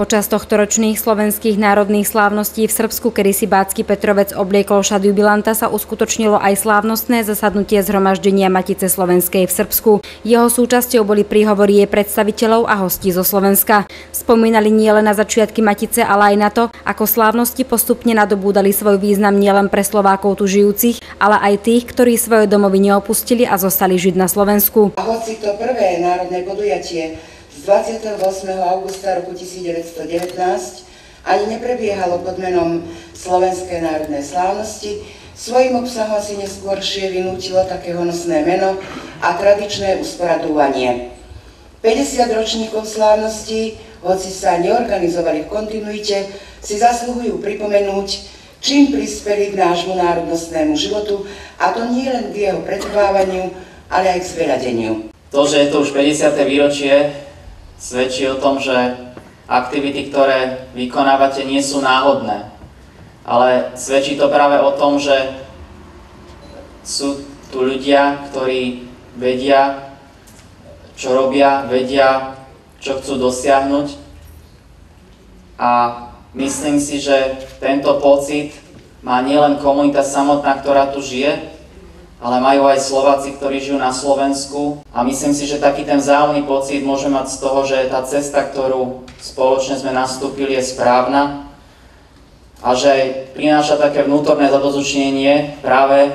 Počas tohtoročných slovenských národných slávností v Srbsku, kedy si Bátsky Petrovec obliekol šat jubilanta, sa uskutočnilo aj slávnostné zasadnutie zhromaždenia Matice slovenskej v Srbsku. Jeho súčasťou boli príhovory jej predstaviteľov a hostí zo Slovenska. Spomínali nielen na začiatky Matice, ale aj na to, ako slávnosti postupne nadobúdali svoj význam nielen pre Slovákov tu žijúcich, ale aj tých, ktorí svoje domovy neopustili a zostali žiť na Slovensku. A hoci to prvé národné podujatie z 28. augusta roku 1919 ani neprebiehalo pod menom Slovenské národné slávnosti, svojím obsahom si neskôršie vynútilo také honosné meno a tradičné usporadúvanie. 50 ročníkov slávnosti, hoci sa neorganizovali v kontinuite, si zasluhujú pripomenúť, čím prispeli k nášmu národnostnému životu, a to nie len k jeho pretrvávaniu, ale aj k zveľadeniu. To, že je to už 50. výročie, svedčí o tom, že aktivity, ktoré vykonávate, nie sú náhodné. Ale svedčí to práve o tom, že sú tu ľudia, ktorí vedia, čo robia, vedia, čo chcú dosiahnuť. A myslím si, že tento pocit má nielen komunita samotná, ktorá tu žije, ale majú aj Slováci, ktorí žijú na Slovensku. A myslím si, že taký ten vzájomný pocit môže mať z toho, že tá cesta, ktorú spoločne sme nastúpili, je správna a že prináša také vnútorné zadozučinenie práve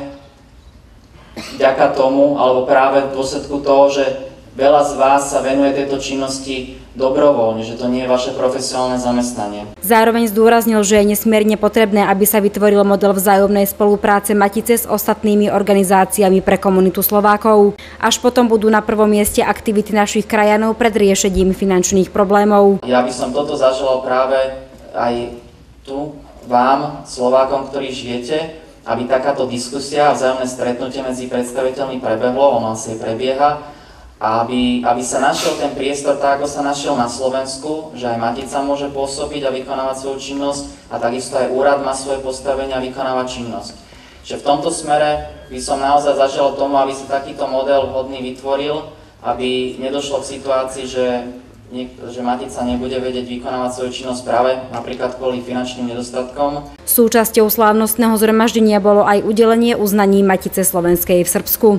vďaka tomu, alebo práve v dôsledku toho, že veľa z vás sa venuje tejto činnosti dobrovoľne, že to nie je vaše profesionálne zamestnanie. Zároveň zdôraznil, že je nesmierne potrebné, aby sa vytvoril model vzájomnej spolupráce Matice s ostatnými organizáciami pre komunitu Slovákov. Až potom budú na prvom mieste aktivity našich krajanov pred riešením finančných problémov. Ja by som toto zaželal práve aj tu vám, Slovákom, ktorí žijete, aby takáto diskusia a vzájomné stretnutie medzi predstaviteľmi prebehlo, ono asi prebieha, a aby sa našiel ten priestor tak, ako sa našiel na Slovensku, že aj Matica môže pôsobiť a vykonávať svoju činnosť a takisto aj úrad má svoje postavenie a vykonávať činnosť. Že v tomto smere by som naozaj zaželal tomu, aby sa takýto model vhodný vytvoril, aby nedošlo k situácii, že Matica nebude vedieť vykonávať svoju činnosť práve napríklad kvôli finančným nedostatkom. Súčasťou slávnostného zhromaždenia bolo aj udelenie uznaní Matice slovenskej v Srbsku.